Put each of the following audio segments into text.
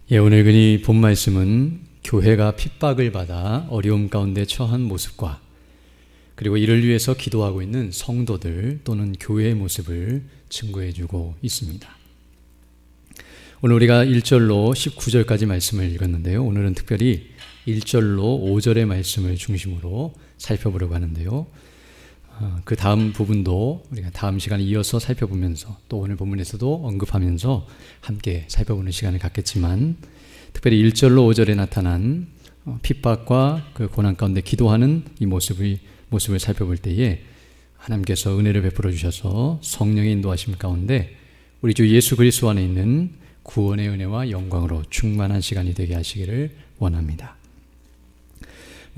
오늘 이 본 말씀은 교회가 핍박을 받아 어려움 가운데 처한 모습과 그리고 이를 위해서 기도하고 있는 성도들 또는 교회의 모습을 증거해주고 있습니다. 오늘 우리가 1절로 19절까지 말씀을 읽었는데요. 오늘은 특별히 1절로 5절의 말씀을 중심으로 살펴보려고 하는데요. 그 다음 부분도 우리가 다음 시간에 이어서 살펴보면서 또 오늘 본문에서도 언급하면서 함께 살펴보는 시간을 갖겠지만, 특별히 1절로 5절에 나타난 핍박과 그 고난 가운데 기도하는 이 모습을 살펴볼 때에 하나님께서 은혜를 베풀어 주셔서 성령의 인도하심 가운데 우리 주 예수 그리스도 안에 있는 구원의 은혜와 영광으로 충만한 시간이 되게 하시기를 원합니다.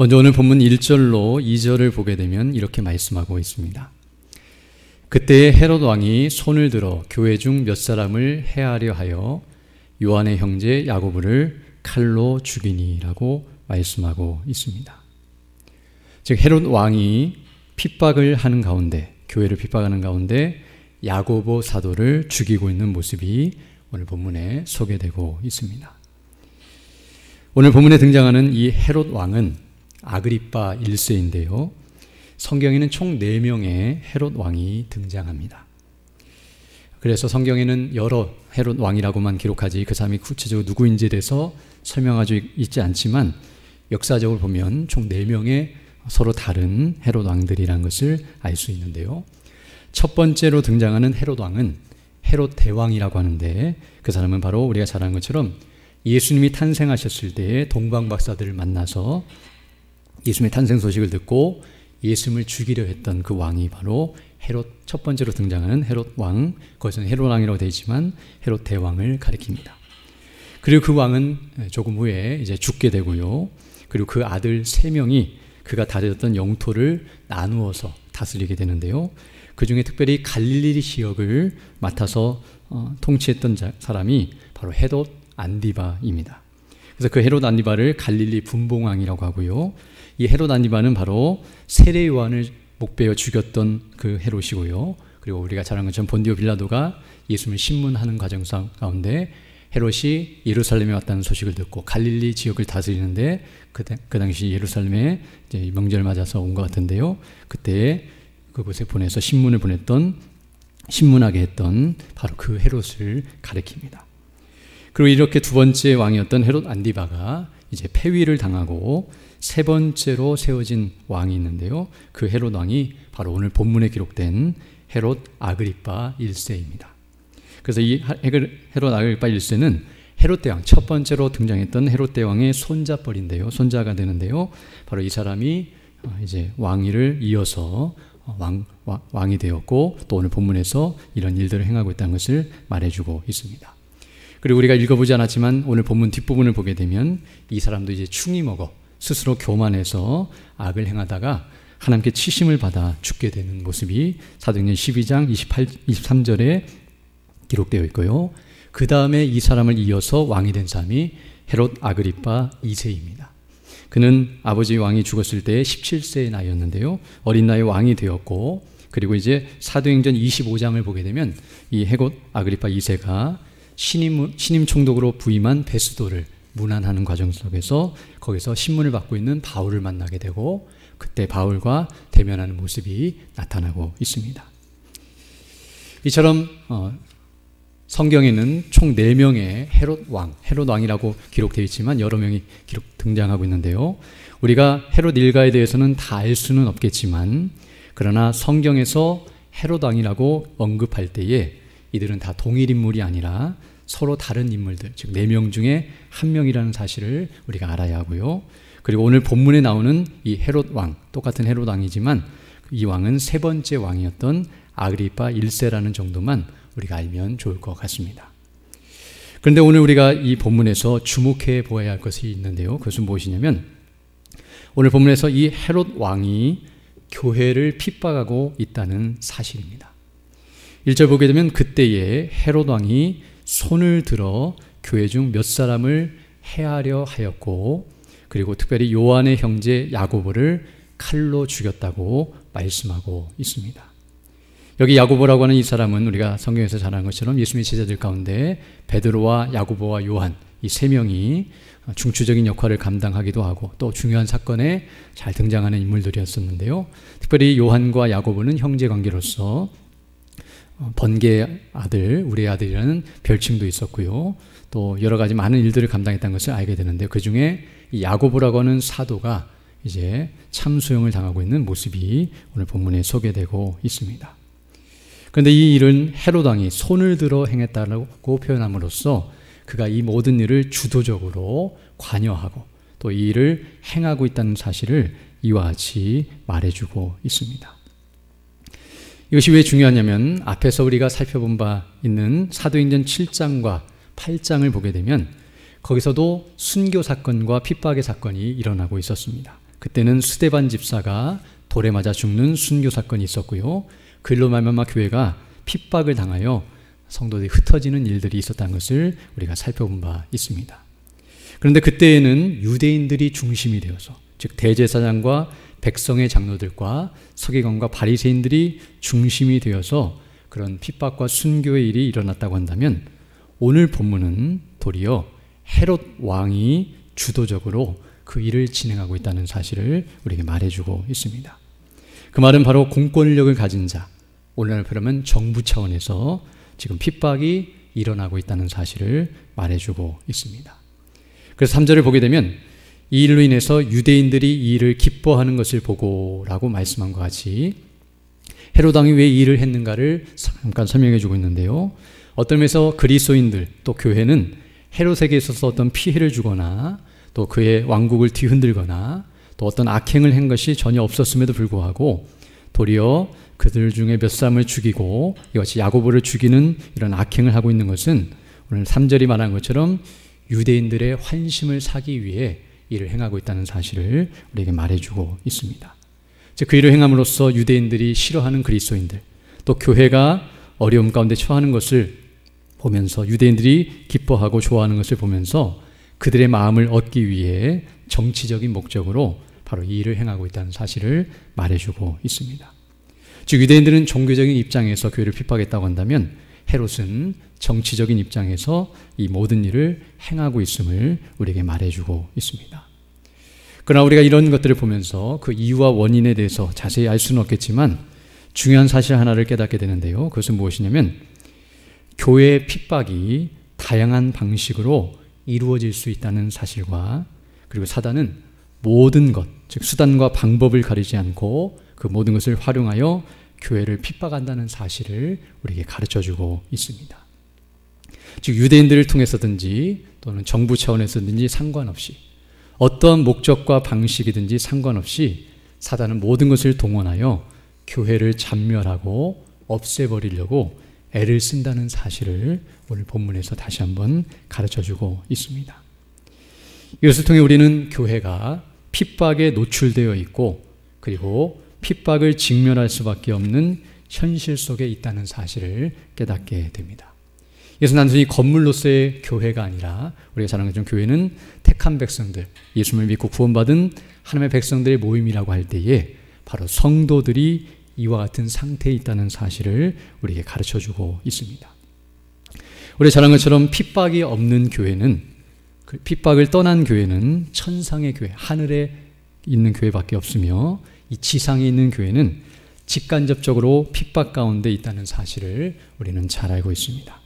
먼저 오늘 본문 1절로 2절을 보게 되면 이렇게 말씀하고 있습니다. 그때에 헤롯 왕이 손을 들어 교회 중 몇 사람을 해하려 하여 요한의 형제 야고보를 칼로 죽이니라고 말씀하고 있습니다. 즉 헤롯 왕이 핍박을 하는 가운데, 교회를 핍박하는 가운데 야고보 사도를 죽이고 있는 모습이 오늘 본문에 소개되고 있습니다. 오늘 본문에 등장하는 이 헤롯 왕은 아그리빠 1세인데요. 성경에는 총 4명의 헤롯 왕이 등장합니다. 그래서 성경에는 여러 헤롯 왕이라고만 기록하지 그 사람이 구체적으로 누구인지에 대해서 설명하고 있지 않지만 역사적으로 보면 총 4명의 서로 다른 헤롯 왕들이라는 것을 알 수 있는데요. 첫 번째로 등장하는 헤롯 왕은 헤롯 대왕이라고 하는데, 그 사람은 바로 우리가 잘 아는 것처럼 예수님이 탄생하셨을 때에 동방박사들을 만나서 예수님의 탄생 소식을 듣고 예수님을 죽이려 했던 그 왕이 바로 헤롯, 첫 번째로 등장하는 헤롯 왕, 거기서는 헤롯 왕이라고 되어 있지만 헤롯 대왕을 가리킵니다. 그리고 그 왕은 조금 후에 이제 죽게 되고요. 그리고 그 아들 3명이 그가 다스렸던 영토를 나누어서 다스리게 되는데요. 그 중에 특별히 갈릴리 지역을 맡아서 통치했던 사람이 바로 헤롯 안디바입니다. 그래서 그 헤롯 안디바를 갈릴리 분봉왕이라고 하고요. 이 헤롯 안디바는 바로 세례 요한을 목베어 죽였던 그 헤롯이고요. 그리고 우리가 잘 아는 것처럼 본디오 빌라도가 예수님을 신문하는 과정 가운데 헤롯이 예루살렘에 왔다는 소식을 듣고 갈릴리 지역을 다스리는데 그 당시 예루살렘에 이제 명절 맞아서 온 것 같은데요. 그때 그곳에 보내서 신문하게 했던 바로 그 헤롯을 가리킵니다. 그리고 이렇게 두 번째 왕이었던 헤롯 안디바가 이제 폐위를 당하고 세 번째로 세워진 왕이 있는데요. 그 헤롯 왕이 바로 오늘 본문에 기록된 헤롯 아그리빠 1세입니다. 그래서 이 헤롯 아그리빠 1세는 헤롯 대왕, 첫 번째로 등장했던 헤롯 대왕의 손자뻘인데요. 손자가 되는데요. 바로 이 사람이 이제 왕위를 이어서 왕이 되었고, 또 오늘 본문에서 이런 일들을 행하고 있다는 것을 말해주고 있습니다. 그리고 우리가 읽어보지 않았지만 오늘 본문 뒷부분을 보게 되면 이 사람도 이제 충이 먹어 스스로 교만해서 악을 행하다가 하나님께 치심을 받아 죽게 되는 모습이 사도행전 12장 23절에 기록되어 있고요. 그 다음에 이 사람을 이어서 왕이 된 사람이 헤롯 아그리빠 2세입니다. 그는 아버지 왕이 죽었을 때 17세의 나이였는데요. 어린 나이에 왕이 되었고, 그리고 이제 사도행전 25장을 보게 되면 이 헤롯 아그리빠 2세가 신임 총독으로 부임한 베스도를 문안하는 과정 속에서 거기서 신문을 받고 있는 바울을 만나게 되고, 그때 바울과 대면하는 모습이 나타나고 있습니다. 이처럼 성경에는 총 4명의 헤롯 왕이라고 기록되어 있지만 여러 명이 등장하고 있는데요. 우리가 헤롯 일가에 대해서는 다 알 수는 없겠지만, 그러나 성경에서 헤롯 왕이라고 언급할 때에 이들은 다 동일 인물이 아니라 서로 다른 인물들, 즉 4명 중에 1명이라는 사실을 우리가 알아야 하고요. 그리고 오늘 본문에 나오는 이 헤롯 왕, 똑같은 헤롯 왕이지만 이 왕은 세 번째 왕이었던 아그리빠 1세라는 정도만 우리가 알면 좋을 것 같습니다. 그런데 오늘 우리가 이 본문에서 주목해 보아야 할 것이 있는데요. 그것은 무엇이냐면 오늘 본문에서 이 헤롯 왕이 교회를 핍박하고 있다는 사실입니다. 1절 보게 되면 그때에 헤롯 왕이 손을 들어 교회 중 몇 사람을 해하려 하였고, 그리고 특별히 요한의 형제 야고보를 칼로 죽였다고 말씀하고 있습니다. 여기 야고보라고 하는 이 사람은 우리가 성경에서 잘 아는 것처럼 예수님의 제자들 가운데 베드로와 야고보와 요한 이 세 명이 중추적인 역할을 감당하기도 하고 또 중요한 사건에 잘 등장하는 인물들이었었는데요. 특별히 요한과 야고보는 형제관계로서 번개 아들, 우리의 아들이라는 별칭도 있었고요. 또 여러 가지 많은 일들을 감당했다는 것을 알게 되는데요. 그 중에 이 야고보라고 하는 사도가 이제 참수형을 당하고 있는 모습이 오늘 본문에 소개되고 있습니다. 그런데 이 일은 헤롯 왕이 손을 들어 행했다고 표현함으로써 그가 이 모든 일을 주도적으로 관여하고 또 이 일을 행하고 있다는 사실을 이와 같이 말해주고 있습니다. 이것이 왜 중요하냐면 앞에서 우리가 살펴본 바 있는 사도행전 7장과 8장을 보게 되면 거기서도 순교 사건과 핍박의 사건이 일어나고 있었습니다. 그때는 스데반 집사가 돌에 맞아 죽는 순교 사건이 있었고요. 그일로 말미암아 교회가 핍박을 당하여 성도들이 흩어지는 일들이 있었다는 것을 우리가 살펴본 바 있습니다. 그런데 그때에는 유대인들이 중심이 되어서 즉 대제사장과 백성의 장로들과 서기관과 바리새인들이 중심이 되어서 그런 핍박과 순교의 일이 일어났다고 한다면 오늘 본문은 도리어 헤롯 왕이 주도적으로 그 일을 진행하고 있다는 사실을 우리에게 말해주고 있습니다. 그 말은 바로 공권력을 가진 자, 오늘날 표현하면 정부 차원에서 지금 핍박이 일어나고 있다는 사실을 말해주고 있습니다. 그래서 3절을 보게 되면 이 일로 인해서 유대인들이 이 일을 기뻐하는 것을 보고 라고 말씀한 것 같이 헤롯 왕이 왜 이 일을 했는가를 잠깐 설명해 주고 있는데요. 어떤 면에서 그리스도인들 또 교회는 헤롯에게 있어서 어떤 피해를 주거나 또 그의 왕국을 뒤흔들거나 또 어떤 악행을 한 것이 전혀 없었음에도 불구하고 도리어 그들 중에 몇 사람을 죽이고 이것이 야고보를 죽이는 이런 악행을 하고 있는 것은 오늘 3절이 말한 것처럼 유대인들의 환심을 사기 위해 일을 행하고 있다는 사실을 우리에게 말해주고 있습니다. 즉 그 일을 행함으로써 유대인들이 싫어하는 그리스도인들 또 교회가 어려움 가운데 처하는 것을 보면서 유대인들이 기뻐하고 좋아하는 것을 보면서 그들의 마음을 얻기 위해 정치적인 목적으로 바로 이 일을 행하고 있다는 사실을 말해주고 있습니다. 즉 유대인들은 종교적인 입장에서 교회를 핍박했다고 한다면 헤롯은 정치적인 입장에서 이 모든 일을 행하고 있음을 우리에게 말해주고 있습니다. 그러나 우리가 이런 것들을 보면서 그 이유와 원인에 대해서 자세히 알 수는 없겠지만 중요한 사실 하나를 깨닫게 되는데요. 그것은 무엇이냐면 교회의 핍박이 다양한 방식으로 이루어질 수 있다는 사실과 그리고 사단은 모든 것, 즉 수단과 방법을 가리지 않고 그 모든 것을 활용하여 교회를 핍박한다는 사실을 우리에게 가르쳐주고 있습니다. 즉 유대인들을 통해서든지 또는 정부 차원에서든지 상관없이 어떤 목적과 방식이든지 상관없이 사단은 모든 것을 동원하여 교회를 잔멸하고 없애버리려고 애를 쓴다는 사실을 오늘 본문에서 다시 한번 가르쳐주고 있습니다. 이것을 통해 우리는 교회가 핍박에 노출되어 있고 그리고 핍박을 직면할 수밖에 없는 현실 속에 있다는 사실을 깨닫게 됩니다. 이것은 단순히 건물로서의 교회가 아니라 우리가 잘 아는 것처럼 교회는 택한 백성들, 예수님을 믿고 구원받은 하나님의 백성들의 모임이라고 할 때에 바로 성도들이 이와 같은 상태에 있다는 사실을 우리에게 가르쳐주고 있습니다. 우리가 잘 아는 것처럼 핍박이 없는 교회는 그 핍박을 떠난 교회는 천상의 교회, 하늘에 있는 교회밖에 없으며 이 지상에 있는 교회는 직간접적으로 핍박 가운데 있다는 사실을 우리는 잘 알고 있습니다.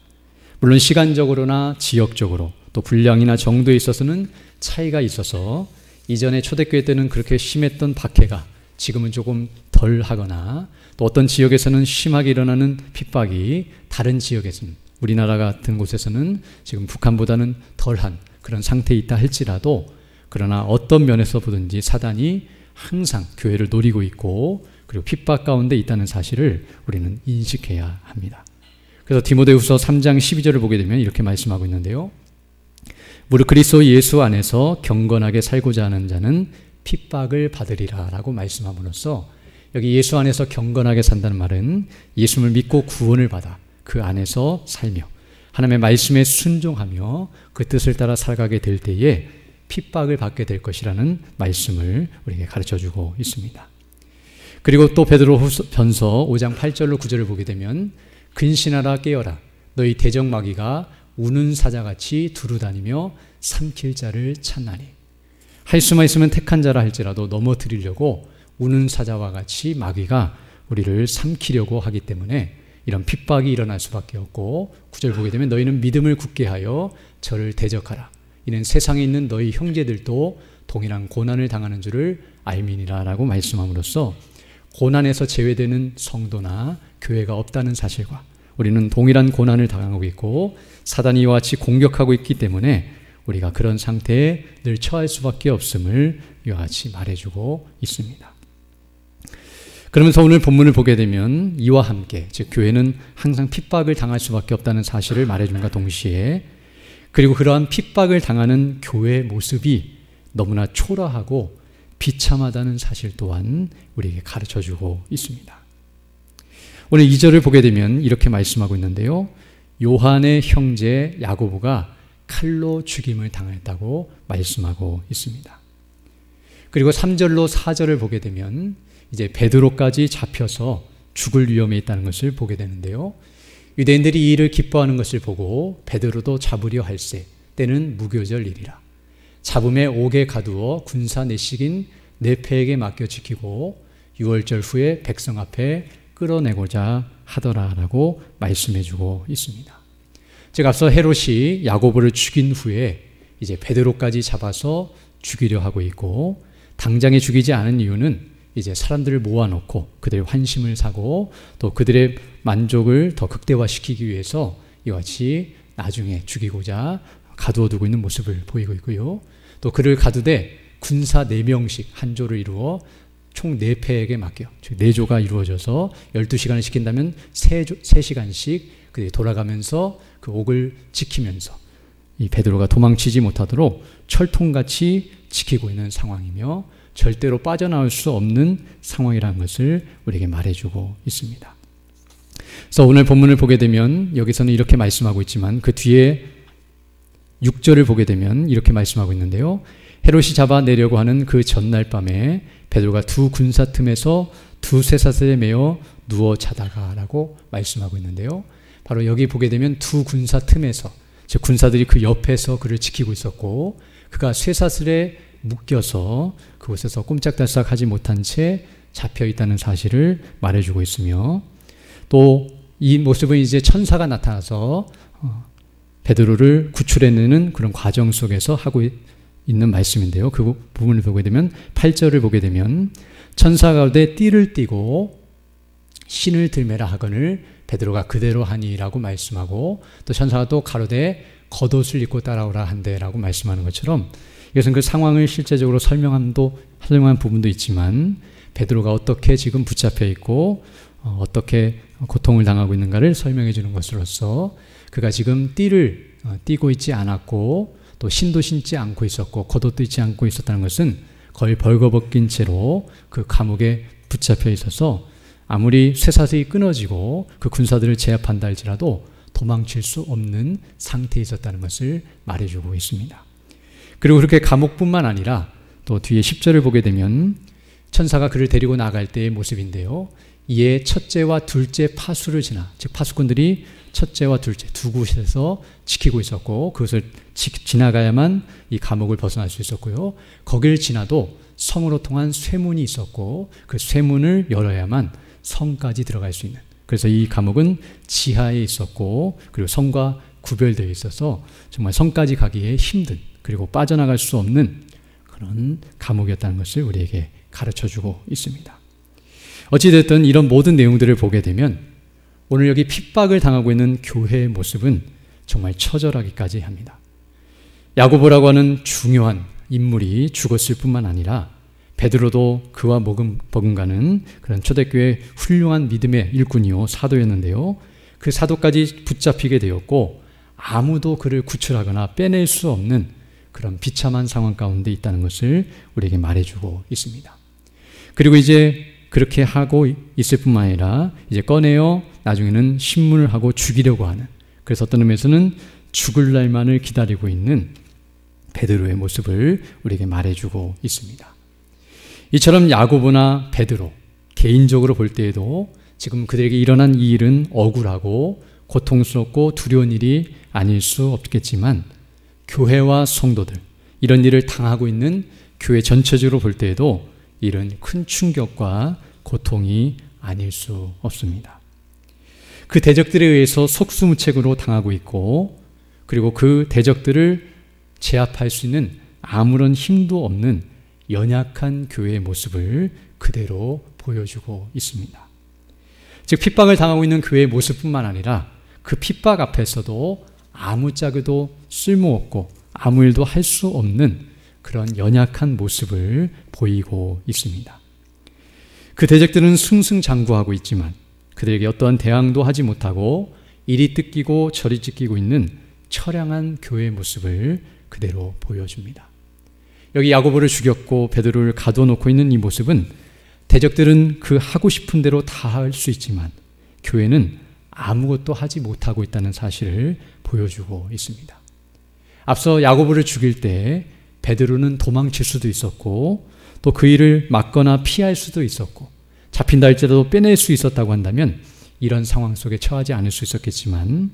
물론 시간적으로나 지역적으로 또 분량이나 정도에 있어서는 차이가 있어서 이전에 초대교회 때는 그렇게 심했던 박해가 지금은 조금 덜 하거나 또 어떤 지역에서는 심하게 일어나는 핍박이 다른 지역에서는 우리나라 같은 곳에서는 지금 북한보다는 덜한 그런 상태에 있다 할지라도 그러나 어떤 면에서 보든지 사단이 항상 교회를 노리고 있고 그리고 핍박 가운데 있다는 사실을 우리는 인식해야 합니다. 그래서 디모데후서 3장 12절을 보게 되면 이렇게 말씀하고 있는데요. 무릇 그리스도 예수 안에서 경건하게 살고자 하는 자는 핍박을 받으리라 라고 말씀함으로써 여기 예수 안에서 경건하게 산다는 말은 예수를 믿고 구원을 받아 그 안에서 살며 하나님의 말씀에 순종하며 그 뜻을 따라 살아가게 될 때에 핍박을 받게 될 것이라는 말씀을 우리에게 가르쳐주고 있습니다. 그리고 또 베드로전서 5장 8절로 9절을 보게 되면 근신하라 깨어라 너희 대적마귀가 우는 사자같이 두루다니며 삼킬 자를 찾나니. 할 수만 있으면 택한 자라 할지라도 넘어뜨리려고 우는 사자와 같이 마귀가 우리를 삼키려고 하기 때문에 이런 핍박이 일어날 수밖에 없고, 9절 보게 되면 너희는 믿음을 굳게 하여 저를 대적하라. 이는 세상에 있는 너희 형제들도 동일한 고난을 당하는 줄을 알미니라 라고 말씀함으로써 고난에서 제외되는 성도나 교회가 없다는 사실과 우리는 동일한 고난을 당하고 있고 사단이 이와 같이 공격하고 있기 때문에 우리가 그런 상태에 늘 처할 수밖에 없음을 이와 같이 말해주고 있습니다. 그러면서 오늘 본문을 보게 되면 이와 함께, 즉 교회는 항상 핍박을 당할 수밖에 없다는 사실을 말해준과 동시에, 그리고 그러한 핍박을 당하는 교회의 모습이 너무나 초라하고 비참하다는 사실 또한 우리에게 가르쳐주고 있습니다. 오늘 2절을 보게 되면 이렇게 말씀하고 있는데요. 요한의 형제 야고보가 칼로 죽임을 당했다고 말씀하고 있습니다. 그리고 3절로 4절을 보게 되면 이제 베드로까지 잡혀서 죽을 위험에 있다는 것을 보게 되는데요. 유대인들이 이 일을 기뻐하는 것을 보고 베드로도 잡으려 할세 때는 무교절일이라. 잡음에 옥에 가두어 군사 내식인 네페에게 맡겨 지키고 6월절 후에 백성 앞에 끌어내고자 하더라라고 말씀해주고 있습니다. 즉 앞서 헤롯이 야고보를 죽인 후에 이제 베드로까지 잡아서 죽이려 하고 있고, 당장에 죽이지 않은 이유는 이제 사람들을 모아놓고 그들의 환심을 사고 또 그들의 만족을 더 극대화시키기 위해서 이와 같이 나중에 죽이고자 가두어 두고 있는 모습을 보이고 있고요. 또 그를 가두되 군사 4명씩 한 조를 이루어 총 4패에게 맡겨, 즉 4조가 이루어져서 12시간을 시킨다면 3시간씩 그들이 돌아가면서 그 옥을 지키면서 이 베드로가 도망치지 못하도록 철통같이 지키고 있는 상황이며 절대로 빠져나올 수 없는 상황이라는 것을 우리에게 말해주고 있습니다. 그래서 오늘 본문을 보게 되면 여기서는 이렇게 말씀하고 있지만 그 뒤에 6절을 보게 되면 이렇게 말씀하고 있는데요. 헤롯이 잡아내려고 하는 그 전날 밤에 베드로가 두 군사 틈에서 두 쇠사슬에 매어 누워 자다가 라고 말씀하고 있는데요. 바로 여기 보게 되면 두 군사 틈에서, 즉 군사들이 그 옆에서 그를 지키고 있었고 그가 쇠사슬에 묶여서 그곳에서 꼼짝달싹 하지 못한 채 잡혀 있다는 사실을 말해주고 있으며, 또 이 모습은 이제 천사가 나타나서 베드로를 구출해내는 그런 과정 속에서 하고 있는 말씀인데요. 그 부분을 보게 되면 8절을 보게 되면 천사 가운데 띠를 띠고 신을 들매라 하거늘 베드로가 그대로 하니라고 말씀하고, 또 천사가 또 가로되 겉옷을 입고 따라오라 한대라고 말씀하는 것처럼 이것은 그 상황을 실제적으로 설명한 부분도 있지만 베드로가 어떻게 지금 붙잡혀 있고 어떻게 고통을 당하고 있는가를 설명해 주는 것으로서 그가 지금 띠를 띠고 있지 않았고 또 신도 신지 않고 있었고 겉옷도 입지 않고 있었다는 것은 거의 벌거벗긴 채로 그 감옥에 붙잡혀 있어서 아무리 쇠사슬이 끊어지고 그 군사들을 제압한다 할지라도 도망칠 수 없는 상태에 있었다는 것을 말해주고 있습니다. 그리고 그렇게 감옥뿐만 아니라 또 뒤에 10절을 보게 되면 천사가 그를 데리고 나갈 때의 모습인데요. 이에 첫째와 둘째 파수를 지나, 즉 파수꾼들이 첫째와 둘째 두 곳에서 지키고 있었고 그것을 지나가야만 이 감옥을 벗어날 수 있었고요. 거길 지나도 성으로 통한 쇠문이 있었고 그 쇠문을 열어야만 성까지 들어갈 수 있는, 그래서 이 감옥은 지하에 있었고 그리고 성과 구별되어 있어서 정말 성까지 가기에 힘든, 그리고 빠져나갈 수 없는 그런 감옥이었다는 것을 우리에게 가르쳐주고 있습니다. 어찌됐든 이런 모든 내용들을 보게 되면 오늘 여기 핍박을 당하고 있는 교회의 모습은 정말 처절하기까지 합니다. 야고보라고 하는 중요한 인물이 죽었을 뿐만 아니라 베드로도 그와 버금가는 그런 초대교회의 훌륭한 믿음의 일꾼이요 사도였는데요. 그 사도까지 붙잡히게 되었고 아무도 그를 구출하거나 빼낼 수 없는 그런 비참한 상황 가운데 있다는 것을 우리에게 말해주고 있습니다. 그리고 이제 그렇게 하고 있을 뿐만 아니라 이제 꺼내어 나중에는 신문을 하고 죽이려고 하는, 그래서 어떤 의미에서는 죽을 날만을 기다리고 있는 베드로의 모습을 우리에게 말해주고 있습니다. 이처럼 야고보나 베드로 개인적으로 볼 때에도 지금 그들에게 일어난 이 일은 억울하고 고통스럽고 두려운 일이 아닐 수 없겠지만 교회와 성도들, 이런 일을 당하고 있는 교회 전체적으로 볼 때에도 이런 큰 충격과 고통이 아닐 수 없습니다. 그 대적들에 의해서 속수무책으로 당하고 있고, 그리고 그 대적들을 제압할 수 있는 아무런 힘도 없는 연약한 교회의 모습을 그대로 보여주고 있습니다. 즉 핍박을 당하고 있는 교회의 모습뿐만 아니라 그 핍박 앞에서도 아무짝에도 쓸모없고 아무 일도 할 수 없는 그런 연약한 모습을 보이고 있습니다. 그 대적들은 승승장구하고 있지만 그들에게 어떠한 대항도 하지 못하고 이리 뜯기고 저리 찢기고 있는 처량한 교회의 모습을 그대로 보여줍니다. 여기 야고보를 죽였고 베드로를 가둬놓고 있는 이 모습은 대적들은 그 하고 싶은 대로 다 할 수 있지만 교회는 아무것도 하지 못하고 있다는 사실을 보여주고 있습니다. 앞서 야고보를 죽일 때 베드로는 도망칠 수도 있었고 또 그 일을 막거나 피할 수도 있었고 잡힌다 할지라도 빼낼 수 있었다고 한다면 이런 상황 속에 처하지 않을 수 있었겠지만,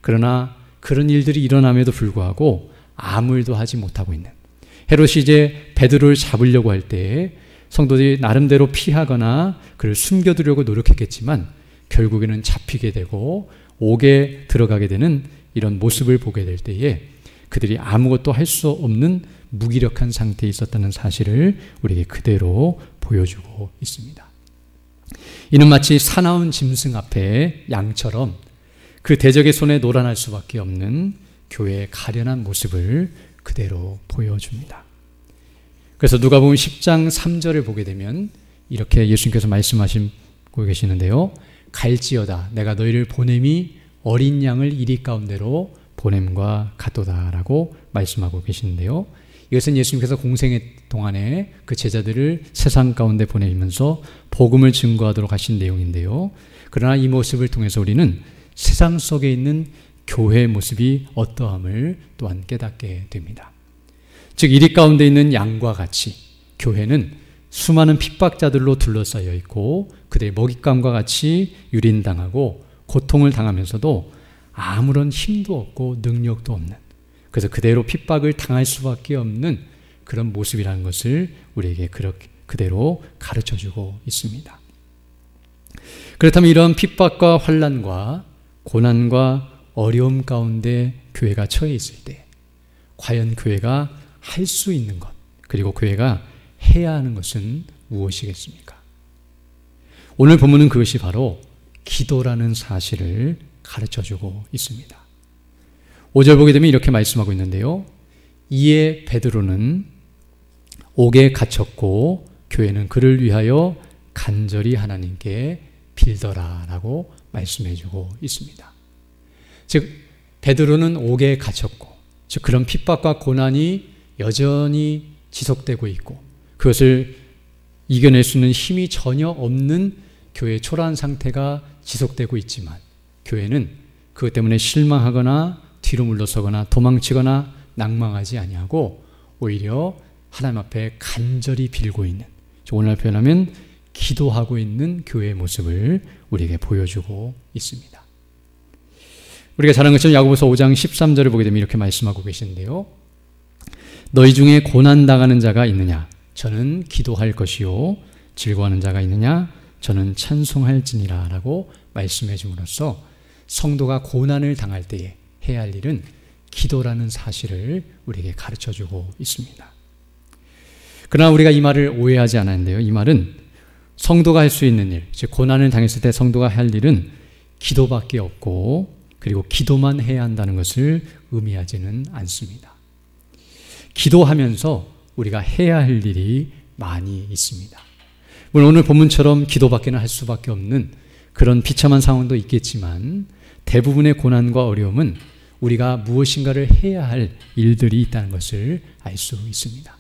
그러나 그런 일들이 일어남에도 불구하고 아무 일도 하지 못하고 있는, 헤롯이 이제 베드로를 잡으려고 할 때 성도들이 나름대로 피하거나 그를 숨겨두려고 노력했겠지만 결국에는 잡히게 되고 옥에 들어가게 되는 이런 모습을 보게 될 때에 그들이 아무것도 할 수 없는 무기력한 상태에 있었다는 사실을 우리에게 그대로 보여주고 있습니다. 이는 마치 사나운 짐승 앞에 양처럼 그 대적의 손에 놀아날 수밖에 없는 교회의 가련한 모습을 그대로 보여줍니다. 그래서 누가복음 10장 3절을 보게 되면 이렇게 예수님께서 말씀하시고 계시는데요. 갈지어다 내가 너희를 보냄이 어린 양을 이리 가운데로 보냄과 같도다라고 말씀하고 계시는데요. 이것은 예수님께서 공생의 동안에 그 제자들을 세상 가운데 보내면서 복음을 증거하도록 하신 내용인데요. 그러나 이 모습을 통해서 우리는 세상 속에 있는 교회의 모습이 어떠함을 또한 깨닫게 됩니다. 즉 이리 가운데 있는 양과 같이 교회는 수많은 핍박자들로 둘러싸여 있고 그들의 먹잇감과 같이 유린당하고 고통을 당하면서도 아무런 힘도 없고 능력도 없는, 그래서 그대로 핍박을 당할 수밖에 없는 그런 모습이라는 것을 우리에게 그대로 가르쳐주고 있습니다. 그렇다면 이런 핍박과 환난과 고난과 어려움 가운데 교회가 처해 있을 때 과연 교회가 할 수 있는 것, 그리고 교회가 해야 하는 것은 무엇이겠습니까? 오늘 본문은 그것이 바로 기도라는 사실을 가르쳐주고 있습니다. 5절 보게 되면 이렇게 말씀하고 있는데요. 이에 베드로는 옥에 갇혔고 교회는 그를 위하여 간절히 하나님께 빌더라라고 말씀해주고 있습니다. 즉 베드로는 옥에 갇혔고, 즉 그런 핍박과 고난이 여전히 지속되고 있고 그것을 이겨낼 수 있는 힘이 전혀 없는 교회의 초라한 상태가 지속되고 있지만 교회는 그것 때문에 실망하거나 뒤로 물러서거나 도망치거나 낭망하지 아니하고 오히려 하나님 앞에 간절히 빌고 있는, 오늘날 표현하면 기도하고 있는 교회의 모습을 우리에게 보여주고 있습니다. 우리가 잘 아는 것처럼 야고보서 5장 13절을 보게 되면 이렇게 말씀하고 계시는데요. 너희 중에 고난당하는 자가 있느냐? 저는 기도할 것이요. 즐거워하는 자가 있느냐? 저는 찬송할지니라 라고 말씀해 줌으로써 성도가 고난을 당할 때에 해야 할 일은 기도라는 사실을 우리에게 가르쳐주고 있습니다. 그러나 우리가 이 말을 오해하지 않았는데요. 이 말은 성도가 할 수 있는 일, 즉 고난을 당했을 때 성도가 할 일은 기도밖에 없고 그리고 기도만 해야 한다는 것을 의미하지는 않습니다. 기도하면서 우리가 해야 할 일이 많이 있습니다. 물론 오늘 본문처럼 기도밖에는 할 수밖에 없는 그런 비참한 상황도 있겠지만 대부분의 고난과 어려움은 우리가 무엇인가를 해야 할 일들이 있다는 것을 알 수 있습니다.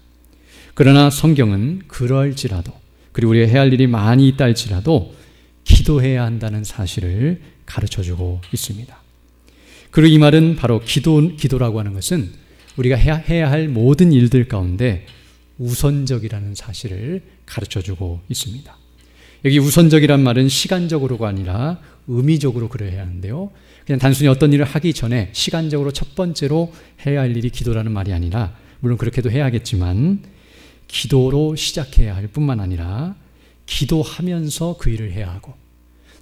그러나 성경은 그럴지라도, 그리고 우리가 해야 할 일이 많이 있다 할지라도 기도해야 한다는 사실을 가르쳐주고 있습니다. 그리고 이 말은 바로 기도라고 하는 것은 우리가 해야 할 모든 일들 가운데 우선적이라는 사실을 가르쳐주고 있습니다. 여기 우선적이란 말은 시간적으로가 아니라 의미적으로 그래야 하는데요. 그냥 단순히 어떤 일을 하기 전에 시간적으로 첫 번째로 해야 할 일이 기도라는 말이 아니라, 물론 그렇게도 해야겠지만 기도로 시작해야 할 뿐만 아니라 기도하면서 그 일을 해야 하고,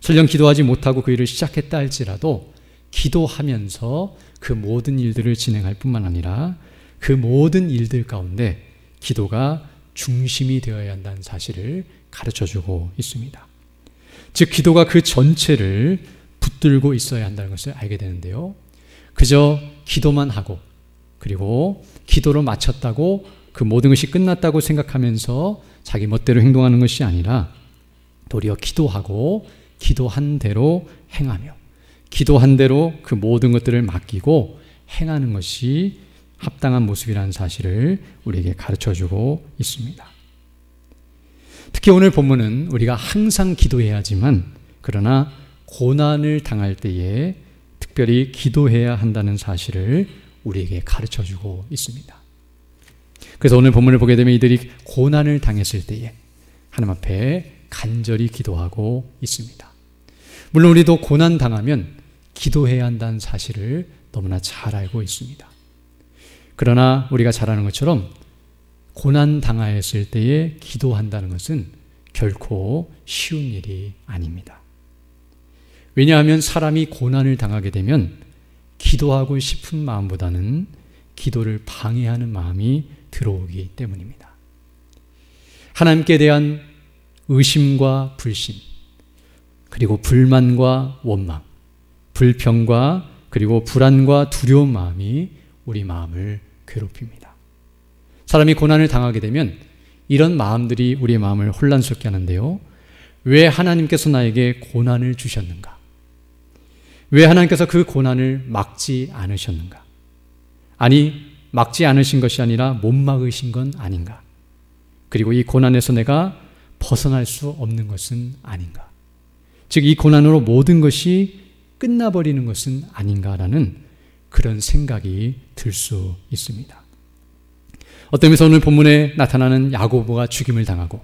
설령 기도하지 못하고 그 일을 시작했다 할지라도 기도하면서 그 모든 일들을 진행할 뿐만 아니라 그 모든 일들 가운데 기도가 중심이 되어야 한다는 사실을 가르쳐주고 있습니다. 즉 기도가 그 전체를 붙들고 있어야 한다는 것을 알게 되는데요. 그저 기도만 하고 그리고 기도로 마쳤다고 그 모든 것이 끝났다고 생각하면서 자기 멋대로 행동하는 것이 아니라 도리어 기도하고 기도한 대로 행하며 기도한 대로 그 모든 것들을 맡기고 행하는 것이 합당한 모습이라는 사실을 우리에게 가르쳐주고 있습니다. 특히 오늘 본문은 우리가 항상 기도해야 하지만 그러나 고난을 당할 때에 특별히 기도해야 한다는 사실을 우리에게 가르쳐주고 있습니다. 그래서 오늘 본문을 보게 되면 이들이 고난을 당했을 때에 하나님 앞에 간절히 기도하고 있습니다. 물론 우리도 고난 당하면 기도해야 한다는 사실을 너무나 잘 알고 있습니다. 그러나 우리가 잘 아는 것처럼 고난 당하였을 때에 기도한다는 것은 결코 쉬운 일이 아닙니다. 왜냐하면 사람이 고난을 당하게 되면 기도하고 싶은 마음보다는 기도를 방해하는 마음이 들어오기 때문입니다. 하나님께 대한 의심과 불신, 그리고 불만과 원망, 불평과 그리고 불안과 두려운 마음이 우리 마음을 괴롭힙니다. 사람이 고난을 당하게 되면 이런 마음들이 우리의 마음을 혼란스럽게 하는데요. 왜 하나님께서 나에게 고난을 주셨는가? 왜 하나님께서 그 고난을 막지 않으셨는가? 아니, 막지 않으신 것이 아니라 못 막으신 건 아닌가? 그리고 이 고난에서 내가 벗어날 수 없는 것은 아닌가? 즉, 이 고난으로 모든 것이 끝나버리는 것은 아닌가라는 그런 생각이 들 수 있습니다. 어떤 면에서 오늘 본문에 나타나는 야고보가 죽임을 당하고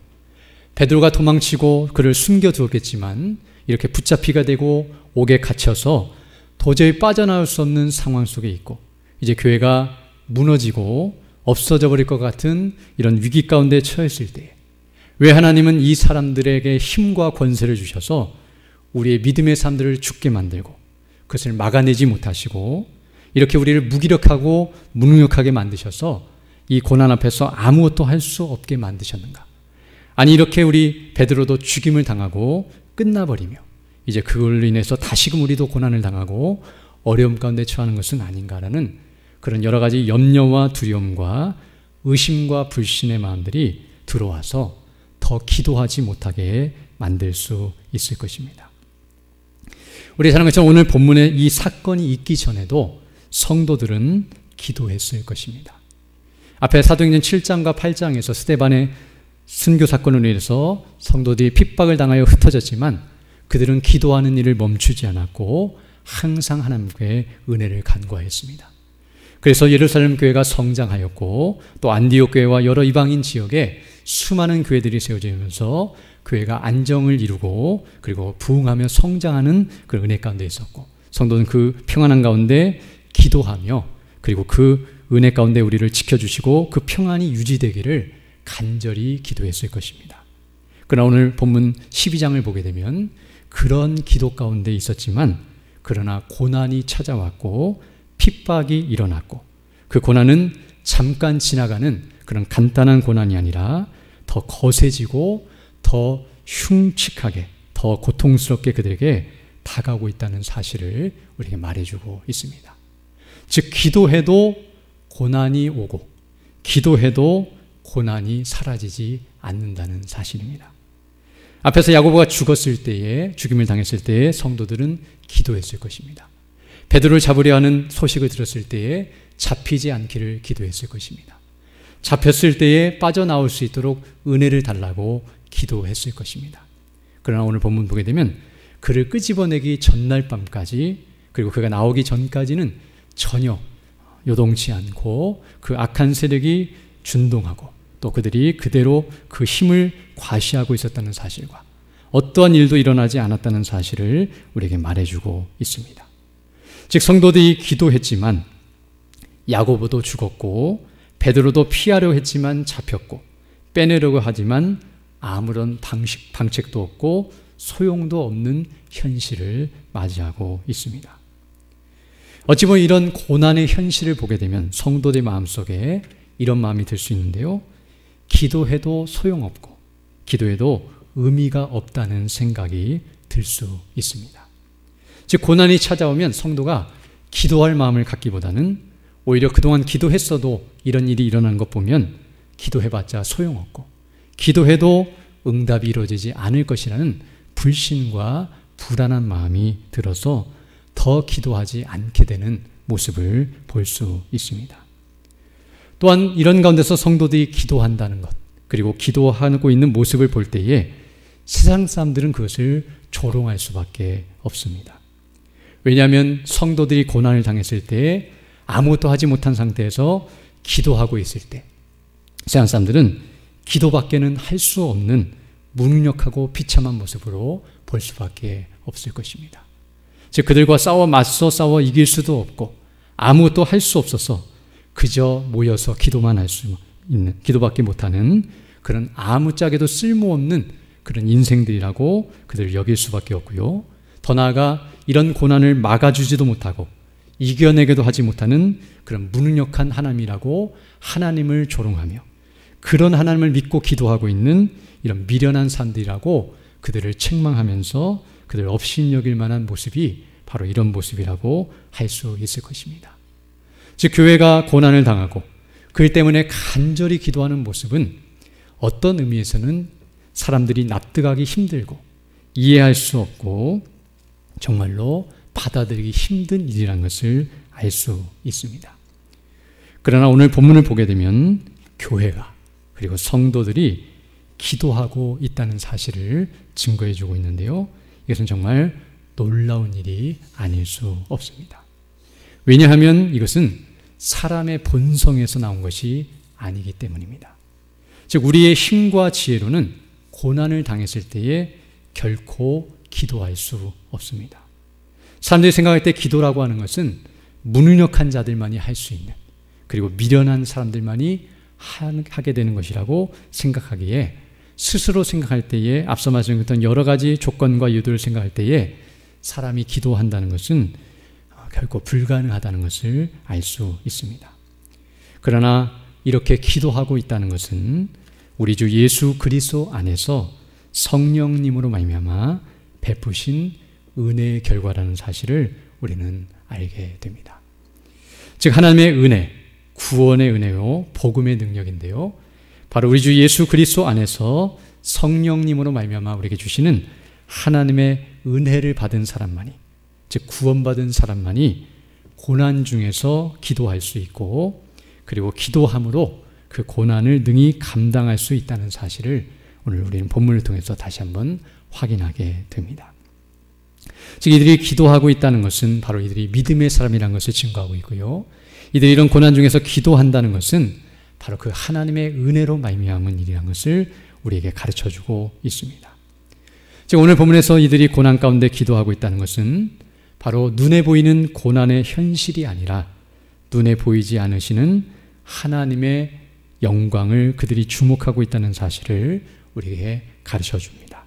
베드로가 도망치고 그를 숨겨두었겠지만 이렇게 붙잡히게 되고 옥에 갇혀서 도저히 빠져나올 수 없는 상황 속에 있고 이제 교회가 무너지고 없어져 버릴 것 같은 이런 위기 가운데 처했을 때 왜 하나님은 이 사람들에게 힘과 권세를 주셔서 우리의 믿음의 사람들을 죽게 만들고 그것을 막아내지 못하시고 이렇게 우리를 무기력하고 무능력하게 만드셔서 이 고난 앞에서 아무것도 할 수 없게 만드셨는가? 아니 이렇게 우리 베드로도 죽임을 당하고 끝나버리며 이제 그걸로 인해서 다시금 우리도 고난을 당하고 어려움 가운데 처하는 것은 아닌가라는 그런 여러 가지 염려와 두려움과 의심과 불신의 마음들이 들어와서 더 기도하지 못하게 만들 수 있을 것입니다. 우리 잘 아는 것처럼 오늘 본문에 이 사건이 있기 전에도 성도들은 기도했을 것입니다. 앞에 사도행전 7장과 8장에서 스데반의 순교 사건으로 인해서 성도들이 핍박을 당하여 흩어졌지만 그들은 기도하는 일을 멈추지 않았고 항상 하나님께 은혜를 간구하였습니다. 그래서 예루살렘 교회가 성장하였고 또 안디옥 교회와 여러 이방인 지역에 수많은 교회들이 세워지면서 교회가 안정을 이루고 그리고 부흥하며 성장하는 그런 은혜 가운데 있었고 성도는 그 평안한 가운데 기도하며 그리고 그 은혜 가운데 우리를 지켜주시고 그 평안이 유지되기를 간절히 기도했을 것입니다. 그러나 오늘 본문 12장을 보게 되면 그런 기도 가운데 있었지만 그러나 고난이 찾아왔고 핍박이 일어났고 그 고난은 잠깐 지나가는 그런 간단한 고난이 아니라 더 거세지고 더 흉측하게 더 고통스럽게 그들에게 다가오고 있다는 사실을 우리에게 말해주고 있습니다. 즉 기도해도 고난이 오고 기도해도 고난이 사라지지 않는다는 사실입니다. 앞에서 야고보가 죽었을 때에 죽임을 당했을 때에 성도들은 기도했을 것입니다. 베드로를 잡으려 하는 소식을 들었을 때에 잡히지 않기를 기도했을 것입니다. 잡혔을 때에 빠져나올 수 있도록 은혜를 달라고 기도했을 것입니다. 그러나 오늘 본문 보게 되면 그를 끄집어내기 전날 밤까지 그리고 그가 나오기 전까지는 전혀 요동치 않고 그 악한 세력이 준동하고 또 그들이 그대로 그 힘을 과시하고 있었다는 사실과 어떠한 일도 일어나지 않았다는 사실을 우리에게 말해주고 있습니다. 즉 성도들이 기도했지만 야고보도 죽었고 베드로도 피하려 했지만 잡혔고 빼내려고 하지만 아무런 방책도 없고 소용도 없는 현실을 맞이하고 있습니다. 어찌 보면 이런 고난의 현실을 보게 되면 성도들 마음속에 이런 마음이 들 수 있는데요. 기도해도 소용없고 기도해도 의미가 없다는 생각이 들 수 있습니다. 즉 고난이 찾아오면 성도가 기도할 마음을 갖기보다는 오히려 그동안 기도했어도 이런 일이 일어난 것 보면 기도해봤자 소용없고 기도해도 응답이 이루어지지 않을 것이라는 불신과 불안한 마음이 들어서 더 기도하지 않게 되는 모습을 볼 수 있습니다. 또한 이런 가운데서 성도들이 기도한다는 것, 그리고 기도하고 있는 모습을 볼 때에 세상 사람들은 그것을 조롱할 수밖에 없습니다. 왜냐하면 성도들이 고난을 당했을 때 아무것도 하지 못한 상태에서 기도하고 있을 때 세상 사람들은 기도밖에는 할 수 없는 무능력하고 비참한 모습으로 볼 수밖에 없을 것입니다. 즉 그들과 맞서 싸워 이길 수도 없고 아무것도 할 수 없어서 그저 모여서 기도만 할 수 있는, 기도밖에 못하는 그런 아무짝에도 쓸모없는 그런 인생들이라고 그들을 여길 수밖에 없고요. 더 나아가 이런 고난을 막아주지도 못하고 이겨내기도 하지 못하는 그런 무능력한 하나님이라고 하나님을 조롱하며 그런 하나님을 믿고 기도하고 있는 이런 미련한 사람들이라고 그들을 책망하면서 그들을 업신여길 만한 모습이 바로 이런 모습이라고 할 수 있을 것입니다. 즉 교회가 고난을 당하고 그 일 때문에 간절히 기도하는 모습은 어떤 의미에서는 사람들이 납득하기 힘들고 이해할 수 없고 정말로 받아들이기 힘든 일이라는 것을 알 수 있습니다. 그러나 오늘 본문을 보게 되면 교회가 그리고 성도들이 기도하고 있다는 사실을 증거해 주고 있는데요. 이것은 정말 놀라운 일이 아닐 수 없습니다. 왜냐하면 이것은 사람의 본성에서 나온 것이 아니기 때문입니다. 즉 우리의 힘과 지혜로는 고난을 당했을 때에 결코 기도할 수 없습니다. 사람들이 생각할 때 기도라고 하는 것은 무능력한 자들만이 할 수 있는 그리고 미련한 사람들만이 하게 되는 것이라고 생각하기에 스스로 생각할 때에 앞서 말씀드렸던 여러 가지 조건과 유도를 생각할 때에 사람이 기도한다는 것은 결코 불가능하다는 것을 알 수 있습니다. 그러나 이렇게 기도하고 있다는 것은 우리 주 예수 그리스도 안에서 성령님으로 말미암아 베푸신 은혜의 결과라는 사실을 우리는 알게 됩니다. 즉 하나님의 은혜, 구원의 은혜요 복음의 능력인데요. 바로 우리 주 예수 그리스도 안에서 성령님으로 말미암아 우리에게 주시는 하나님의 은혜를 받은 사람만이, 즉 구원받은 사람만이 고난 중에서 기도할 수 있고 그리고 기도함으로 그 고난을 능히 감당할 수 있다는 사실을 오늘 우리는 본문을 통해서 다시 한번 확인하게 됩니다. 즉 이들이 기도하고 있다는 것은 바로 이들이 믿음의 사람이라는 것을 증거하고 있고요. 이들이 이런 고난 중에서 기도한다는 것은 바로 그 하나님의 은혜로 말미암은 일이라는 것을 우리에게 가르쳐주고 있습니다. 즉 오늘 본문에서 이들이 고난 가운데 기도하고 있다는 것은 바로 눈에 보이는 고난의 현실이 아니라 눈에 보이지 않으시는 하나님의 영광을 그들이 주목하고 있다는 사실을 우리에게 가르쳐줍니다.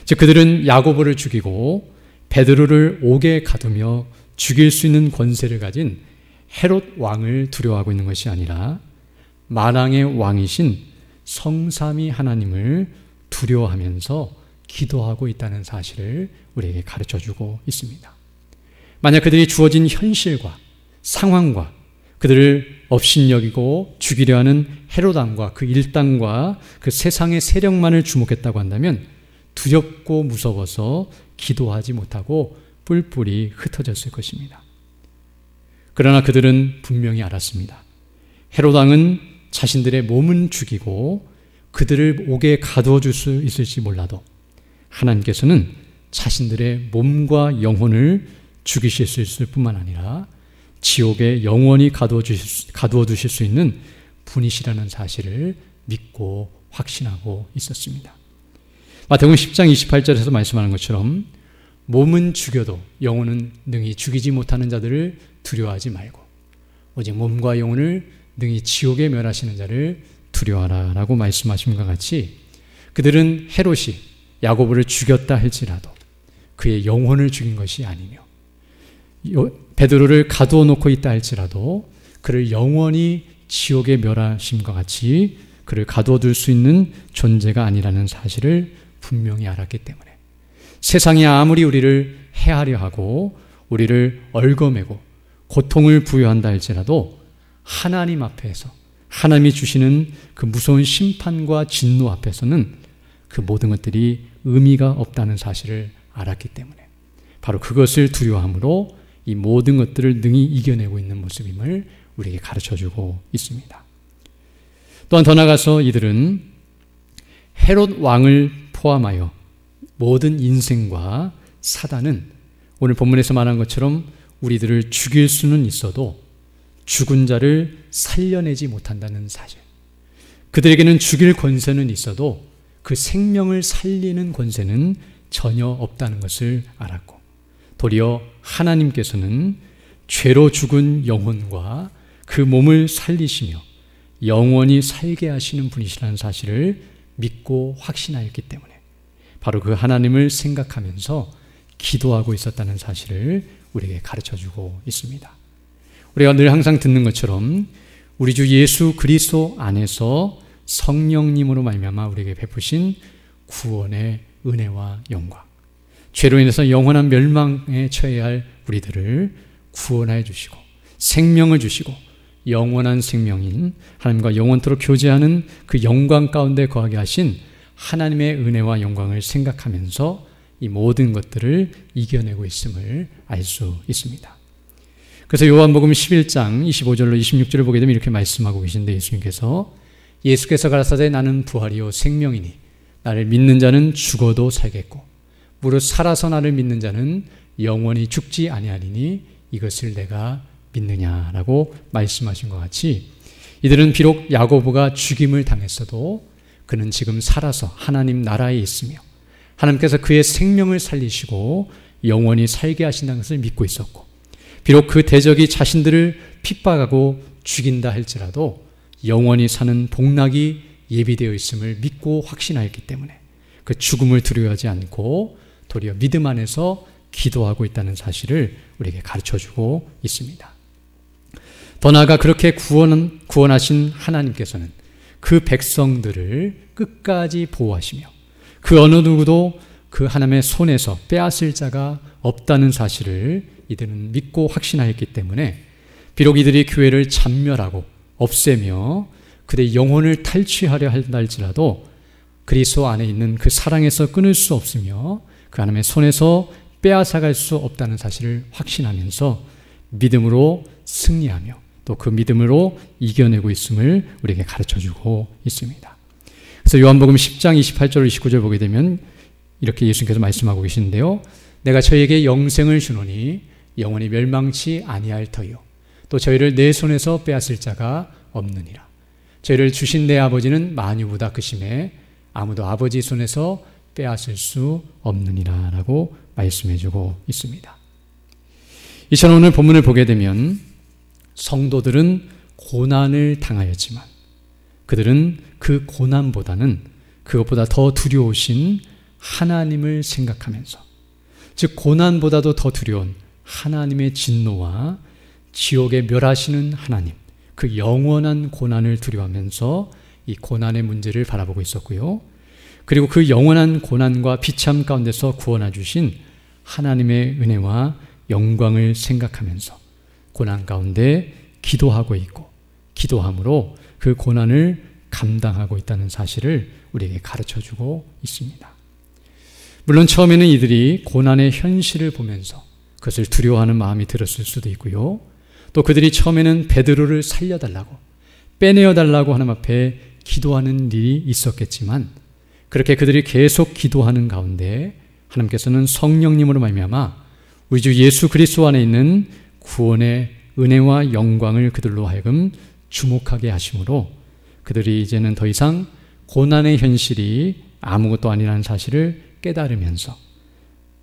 즉 그들은 야고보를 죽이고 베드로를 옥에 가두며 죽일 수 있는 권세를 가진 헤롯 왕을 두려워하고 있는 것이 아니라 만왕의 왕이신 성삼위 하나님을 두려워하면서 기도하고 있다는 사실을 우리에게 가르쳐주고 있습니다. 만약 그들이 주어진 현실과 상황과 그들을 업신여기고 죽이려 하는 헤롯 왕과 그 일당과 그 세상의 세력만을 주목했다고 한다면 두렵고 무서워서 기도하지 못하고 뿔뿔이 흩어졌을 것입니다. 그러나 그들은 분명히 알았습니다. 헤롯 왕은 자신들의 몸은 죽이고 그들을 옥에 가두어 줄 수 있을지 몰라도 하나님께서는 자신들의 몸과 영혼을 죽이실 수 있을 뿐만 아니라 지옥에 영원히 가두어 두실 수 있는 분이시라는 사실을 믿고 확신하고 있었습니다. 마태복음 10장 28절에서 말씀하는 것처럼 몸은 죽여도 영혼은 능히 죽이지 못하는 자들을 두려워하지 말고 오직 몸과 영혼을 능히 지옥에 멸하시는 자를 두려워하라 라고 말씀하신 것 같이 그들은 헤롯이 야고보를 죽였다 할지라도 그의 영혼을 죽인 것이 아니며 베드로를 가두어 놓고 있다 할지라도 그를 영원히 지옥에 멸하심과 같이 그를 가두어 둘 수 있는 존재가 아니라는 사실을 분명히 알았기 때문에 세상이 아무리 우리를 해하려 하고 우리를 얽어매고 고통을 부여한다 할지라도 하나님 앞에서 하나님이 주시는 그 무서운 심판과 진노 앞에서는 그 모든 것들이 의미가 없다는 사실을 알았기 때문에 바로 그것을 두려워함으로 이 모든 것들을 능히 이겨내고 있는 모습임을 우리에게 가르쳐주고 있습니다. 또한 더 나아가서 이들은 헤롯 왕을 포함하여 모든 인생과 사단은 오늘 본문에서 말한 것처럼 우리들을 죽일 수는 있어도 죽은 자를 살려내지 못한다는 사실. 그들에게는 죽일 권세는 있어도 그 생명을 살리는 권세는 전혀 없다는 것을 알았고 도리어 하나님께서는 죄로 죽은 영혼과 그 몸을 살리시며 영원히 살게 하시는 분이시라는 사실을 믿고 확신하였기 때문에 바로 그 하나님을 생각하면서 기도하고 있었다는 사실을 우리에게 가르쳐주고 있습니다. 우리가 늘 항상 듣는 것처럼 우리 주 예수 그리스도 안에서 성령님으로 말미암아 우리에게 베푸신 구원의 은혜와 영광, 죄로 인해서 영원한 멸망에 처해야 할 우리들을 구원하여 주시고 생명을 주시고 영원한 생명인 하나님과 영원토록 교제하는 그 영광 가운데 거하게 하신 하나님의 은혜와 영광을 생각하면서 이 모든 것들을 이겨내고 있음을 알 수 있습니다. 그래서 요한복음 11장 25절로 26절을 보게 되면 이렇게 말씀하고 계신데 예수께서 가라사대 나는 부활이요 생명이니 나를 믿는 자는 죽어도 살겠고 무릇 살아서 나를 믿는 자는 영원히 죽지 아니하리니 이것을 내가 믿느냐라고 말씀하신 것 같이 이들은 비록 야고보가 죽임을 당했어도 그는 지금 살아서 하나님 나라에 있으며 하나님께서 그의 생명을 살리시고 영원히 살게 하신다는 것을 믿고 있었고 비록 그 대적이 자신들을 핍박하고 죽인다 할지라도 영원히 사는 복락이 예비되어 있음을 믿고 확신하였기 때문에 그 죽음을 두려워하지 않고 도리어 믿음 안에서 기도하고 있다는 사실을 우리에게 가르쳐주고 있습니다. 더 나아가 그렇게 구원하신 하나님께서는 그 백성들을 끝까지 보호하시며 그 어느 누구도 그 하나님의 손에서 빼앗을 자가 없다는 사실을 이들은 믿고 확신하였기 때문에 비록 이들이 교회를 잔멸하고 없애며 그들의 영혼을 탈취하려 한다 할지라도 그리스도 안에 있는 그 사랑에서 끊을 수 없으며 그 하나님의 손에서 빼앗아갈 수 없다는 사실을 확신하면서 믿음으로 승리하며 또 그 믿음으로 이겨내고 있음을 우리에게 가르쳐주고 있습니다. 그래서 요한복음 10장 28절 29절 보게 되면 이렇게 예수님께서 말씀하고 계시는데요. 내가 저희에게 영생을 주노니 영원히 멸망치 아니할 터이요 또 저희를 내 손에서 빼앗을 자가 없느니라. 저희를 주신 내 아버지는 만유보다 크심에 아무도 아버지 손에서 빼앗을 수 없느니라 라고 말씀해주고 있습니다. 이처럼 오늘 본문을 보게 되면 성도들은 고난을 당하였지만 그들은 그 고난보다는 그것보다 더 두려우신 하나님을 생각하면서 즉 고난보다도 더 두려운 하나님의 진노와 지옥에 멸하시는 하나님 그 영원한 고난을 두려워하면서 이 고난의 문제를 바라보고 있었고요. 그리고 그 영원한 고난과 비참 가운데서 구원해 주신 하나님의 은혜와 영광을 생각하면서 고난 가운데 기도하고 있고 기도함으로 그 고난을 감당하고 있다는 사실을 우리에게 가르쳐주고 있습니다. 물론 처음에는 이들이 고난의 현실을 보면서 그것을 두려워하는 마음이 들었을 수도 있고요. 또 그들이 처음에는 베드로를 살려달라고 빼내어달라고 하나님 앞에 기도하는 일이 있었겠지만 그렇게 그들이 계속 기도하는 가운데 하나님께서는 성령님으로 말미암아 우리 주 예수 그리스도 안에 있는 구원의 은혜와 영광을 그들로 하여금 주목하게 하심으로 그들이 이제는 더 이상 고난의 현실이 아무것도 아니라는 사실을 깨달으면서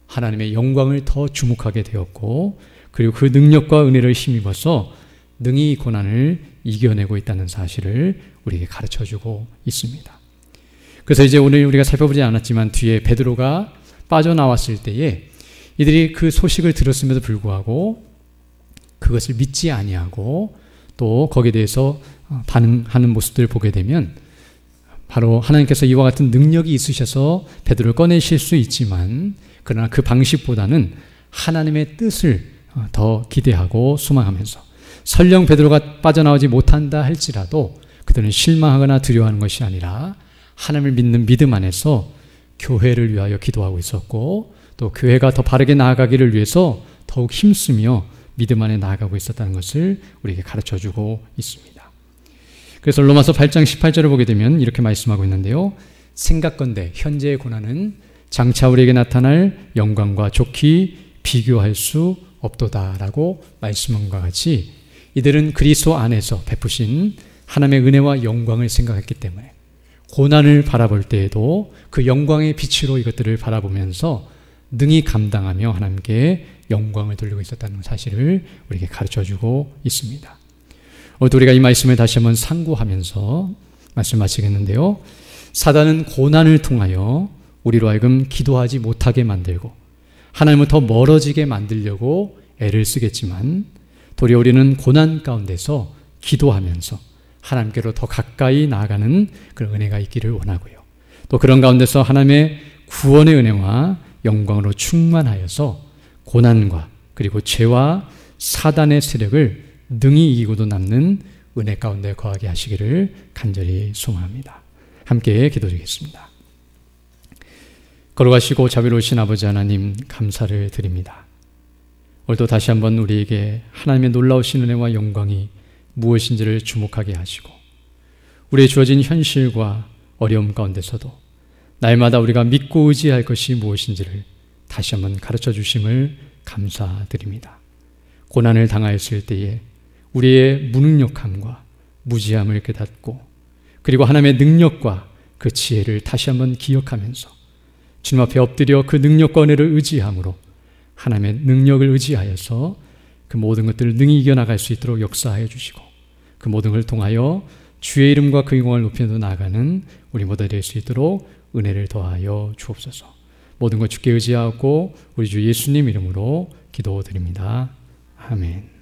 하나님의 영광을 더 주목하게 되었고, 그리고 그 능력과 은혜를 힘입어서 능히 고난을 이겨내고 있다는 사실을 우리에게 가르쳐주고 있습니다. 그래서 이제 오늘 우리가 살펴보지 않았지만 뒤에 베드로가 빠져나왔을 때에 이들이 그 소식을 들었음에도 불구하고 그것을 믿지 아니하고 또 거기에 대해서 반응하는 모습들을 보게 되면, 바로 하나님께서 이와 같은 능력이 있으셔서 베드로를 꺼내실 수 있지만, 그러나 그 방식보다는 하나님의 뜻을 더 기대하고 소망하면서, 설령 베드로가 빠져나오지 못한다 할지라도 그들은 실망하거나 두려워하는 것이 아니라 하나님을 믿는 믿음 안에서 교회를 위하여 기도하고 있었고, 또 교회가 더 바르게 나아가기를 위해서 더욱 힘쓰며 믿음 안에 나아가고 있었다는 것을 우리에게 가르쳐주고 있습니다. 그래서 로마서 8장 18절을 보게 되면 이렇게 말씀하고 있는데요. 생각건대 현재의 고난은 장차 우리에게 나타날 영광과 좋게 비교할 수 없도다라고 말씀한 것과 같이, 이들은 그리스도 안에서 베푸신 하나님의 은혜와 영광을 생각했기 때문에 고난을 바라볼 때에도 그 영광의 빛으로 이것들을 바라보면서 능히 감당하며 하나님께 영광을 돌리고 있었다는 사실을 우리에게 가르쳐주고 있습니다. 오늘 우리가 이 말씀을 다시 한번 상고하면서 말씀 마치겠는데요. 사단은 고난을 통하여 우리로 하여금 기도하지 못하게 만들고 하나님으로부터 멀어지게 만들려고 애를 쓰겠지만, 도리어 우리는 고난 가운데서 기도하면서 하나님께로 더 가까이 나아가는 그런 은혜가 있기를 원하고요. 또 그런 가운데서 하나님의 구원의 은혜와 영광으로 충만하여서 고난과 그리고 죄와 사단의 세력을 능히 이기고도 남는 은혜 가운데 거하게 하시기를 간절히 소망합니다. 함께 기도드리겠습니다. 걸어가시고 자비로우신 아버지 하나님, 감사를 드립니다. 오늘도 다시 한번 우리에게 하나님의 놀라우신 은혜와 영광이 무엇인지를 주목하게 하시고, 우리의 주어진 현실과 어려움 가운데서도 날마다 우리가 믿고 의지할 것이 무엇인지를 다시 한번 가르쳐 주심을 감사드립니다. 고난을 당하였을 때에 우리의 무능력함과 무지함을 깨닫고, 그리고 하나님의 능력과 그 지혜를 다시 한번 기억하면서 주님 앞에 엎드려 그 능력과 은혜를 의지함으로 하나님의 능력을 의지하여서 그 모든 것들을 능히 이겨나갈 수 있도록 역사하여 주시고, 그 모든 걸 통하여 주의 이름과 그 영광을 높여 나가는 우리 모두 될 수 있도록 은혜를 더하여 주옵소서. 모든 것 주께 의지하고 우리 주 예수님 이름으로 기도드립니다. 아멘.